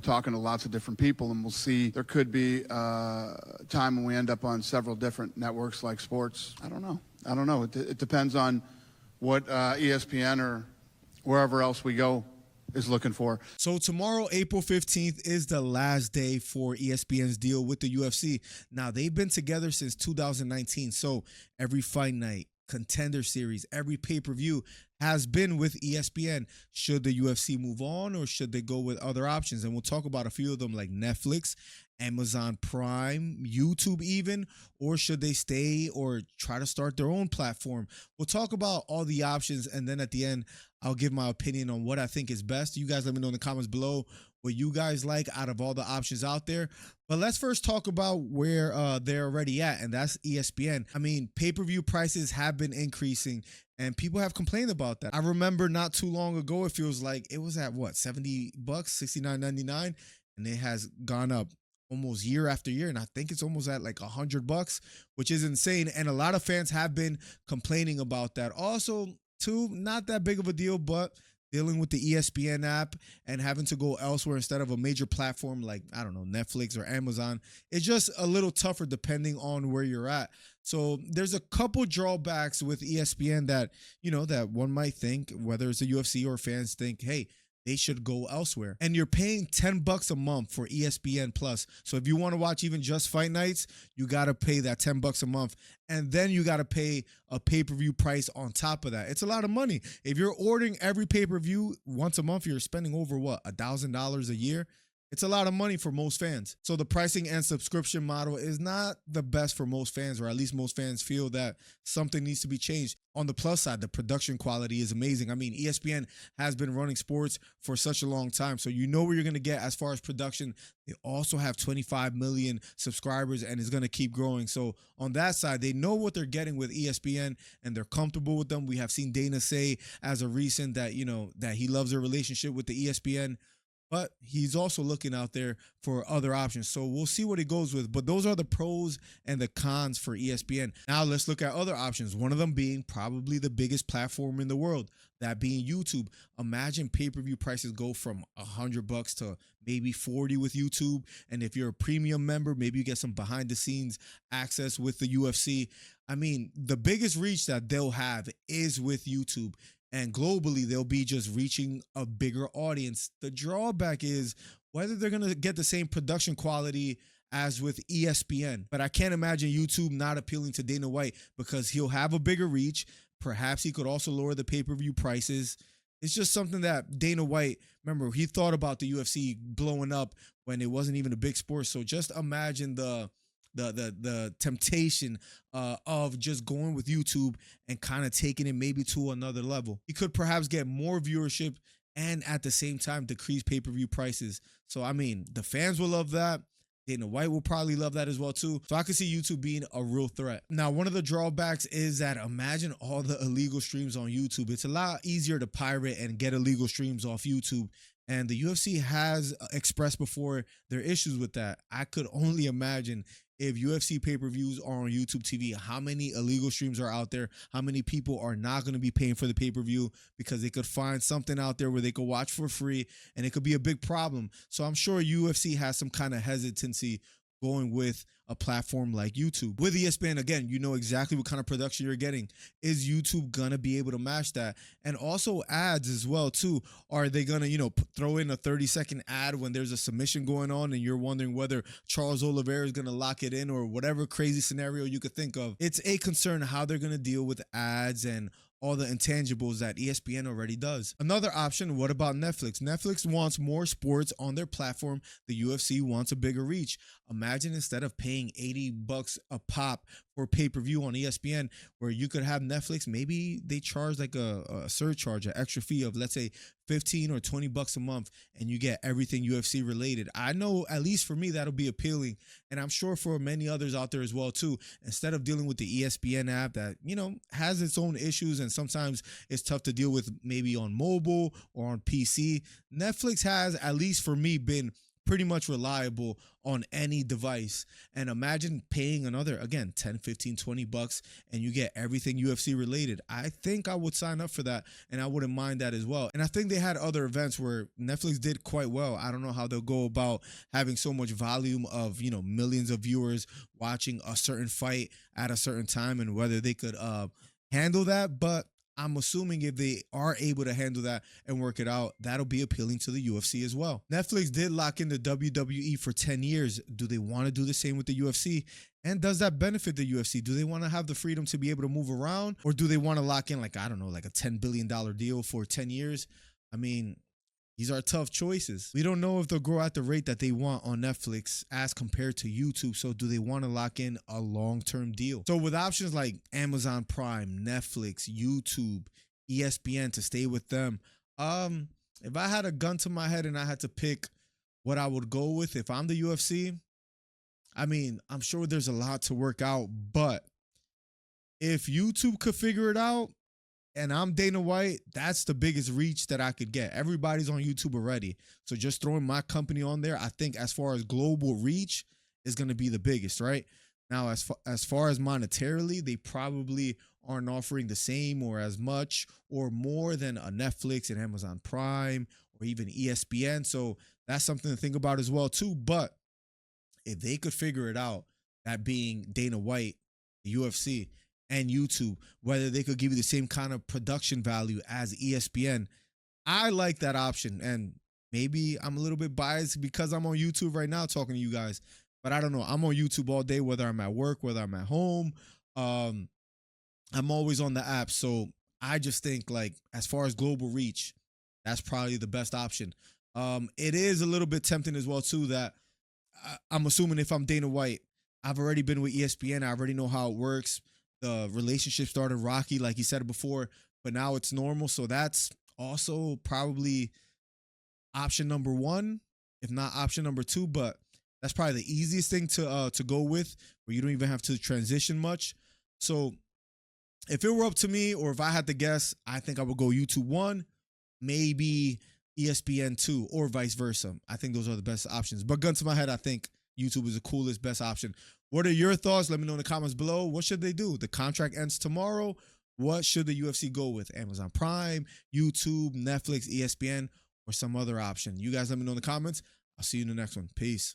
talking to lots of different people, and we'll see. There could be a time when we end up on several different networks like sports. I don't know. It depends on what ESPN or wherever else we go is looking for. So tomorrow, April 15th, is the last day for ESPN's deal with the UFC. Now, they've been together since 2019, so every fight night, Contender Series, every pay-per-view has been with ESPN. Should the UFC move on, or should they go with other options? And we'll talk about a few of them, like Netflix, Amazon Prime, YouTube even, or should they stay or try to start their own platform? We'll talk about all the options, and then at the end, I'll give my opinion on what I think is best. You guys let me know in the comments below what you guys like out of all the options out there. But let's first talk about where they're already at, and that's ESPN. I mean, pay-per-view prices have been increasing, and people have complained about that. I remember not too long ago, it feels like it was at what, $70, $69.99, and it has gone up almost year after year, and I think it's almost at like $100, which is insane. And a lot of fans have been complaining about that. Also, too, not that big of a deal, but dealing with the ESPN app and having to go elsewhere instead of a major platform like, I don't know, Netflix or Amazon, it's just a little tougher depending on where you're at. So there's a couple drawbacks with ESPN that, that one might think, whether it's the UFC or fans think, hey, they should go elsewhere. And you're paying $10 a month for ESPN Plus. So if you want to watch even just fight nights, you got to pay that $10 a month. And then you got to pay a pay-per-view price on top of that. It's a lot of money. If you're ordering every pay-per-view once a month, you're spending over what, $1,000 a year? It's a lot of money for most fans. So the pricing and subscription model is not the best for most fans, or at least most fans feel that something needs to be changed. On the plus side, the production quality is amazing. I mean, ESPN has been running sports for such a long time, so you know what you're going to get as far as production. They also have 25 million subscribers, and it's going to keep growing. So on that side, they know what they're getting with ESPN, and they're comfortable with them. We have seen Dana say as a recent that, that he loves their relationship with the ESPN. But he's also looking out there for other options. So we'll see what he goes with. But those are the pros and the cons for ESPN. Now let's look at other options. One of them being probably the biggest platform in the world, that being YouTube. Imagine pay-per-view prices go from $100 to maybe $40 with YouTube. And if you're a premium member, maybe you get some behind the scenes access with the UFC. I mean, the biggest reach that they'll have is with YouTube. And globally, they'll be just reaching a bigger audience. The drawback is whether they're going to get the same production quality as with ESPN. But I can't imagine YouTube not appealing to Dana White, because he'll have a bigger reach. Perhaps he could also lower the pay-per-view prices. It's just something that Dana White, remember, he thought about the UFC blowing up when it wasn't even a big sport. So just imagine the temptation of just going with YouTube and kind of taking it maybe to another level. He could perhaps get more viewership and at the same time decrease pay-per-view prices. So, I mean, the fans will love that. Dana White will probably love that as well too. So I could see YouTube being a real threat. Now, one of the drawbacks is that imagine all the illegal streams on YouTube. It's a lot easier to pirate and get illegal streams off YouTube. And the UFC has expressed before their issues with that. I could only imagine if UFC pay-per-views are on YouTube TV, how many illegal streams are out there, how many people are not going to be paying for the pay-per-view because they could find something out there where they could watch for free, and it could be a big problem. So I'm sure UFC has some kind of hesitancy going with a platform like YouTube. With ESPN, again, you know exactly what kind of production you're getting. Is YouTube gonna be able to match that? And also ads as well too. Are they gonna, throw in a 30-second ad when there's a submission going on and you're wondering whether Charles Oliveira is gonna lock it in, or whatever crazy scenario you could think of? It's a concern how they're gonna deal with ads and all the intangibles that ESPN already does. Another option, what about Netflix? Netflix wants more sports on their platform. The UFC wants a bigger reach. Imagine instead of paying $80 a pop for pay-per-view on ESPN, where you could have Netflix, maybe they charge like a surcharge, an extra fee of, let's say, $15 or $20 a month, and you get everything UFC related. I know, at least for me, that'll be appealing, and I'm sure for many others out there as well too. Instead of dealing with the ESPN app that, has its own issues and sometimes it's tough to deal with maybe on mobile or on PC, Netflix has, at least for me, been pretty much reliable on any device. And imagine paying another, again, 10, 15, 20 bucks and you get everything UFC related. I think I would sign up for that, and I wouldn't mind that as well. And I think they had other events where Netflix did quite well. I don't know how they'll go about having so much volume of, millions of viewers watching a certain fight at a certain time, and whether they could handle that. But I'm assuming if they are able to handle that and work it out, that'll be appealing to the UFC as well. Netflix did lock in the WWE for 10 years. Do they want to do the same with the UFC? And does that benefit the UFC? Do they want to have the freedom to be able to move around? Or do they want to lock in, like a $10 billion deal for 10 years? I mean, these are tough choices. We don't know if they'll grow at the rate that they want on Netflix as compared to YouTube. So do they want to lock in a long-term deal? So with options like Amazon Prime, Netflix, YouTube, ESPN to stay with them, if I had a gun to my head and I had to pick what I would go with if I'm the UFC, I mean, I'm sure there's a lot to work out, but if YouTube could figure it out, and I'm Dana White, that's the biggest reach that I could get. Everybody's on YouTube already. So just throwing my company on there, I think as far as global reach is going to be the biggest, right? Now, as far as monetarily, they probably aren't offering the same or as much or more than a Netflix and Amazon Prime or even ESPN. So that's something to think about as well, too. But if they could figure it out, that being Dana White, the UFC, and YouTube, whether they could give you the same kind of production value as ESPN, I like that option. And maybe I'm a little bit biased because I'm on YouTube right now talking to you guys, but I don't know. I'm on YouTube all day, whether I'm at work, whether I'm at home. I'm always on the app. So I just think, like, as far as global reach, that's probably the best option. It is a little bit tempting as well, too, that I'm assuming if I'm Dana White, I've already been with ESPN. I already know how it works. The relationship started rocky, like he said it before, but now it's normal. So that's also probably option number one, if not option number two. But that's probably the easiest thing to go with, where you don't even have to transition much. So if it were up to me, or if I had to guess, I think I would go YouTube 1, maybe ESPN 2, or vice versa. I think those are the best options. But gun to my head, I think YouTube is the coolest, best option. What are your thoughts? Let me know in the comments below. What should they do? The contract ends tomorrow. What should the UFC go with? Amazon Prime, YouTube, Netflix, ESPN, or some other option? You guys let me know in the comments. I'll see you in the next one. Peace.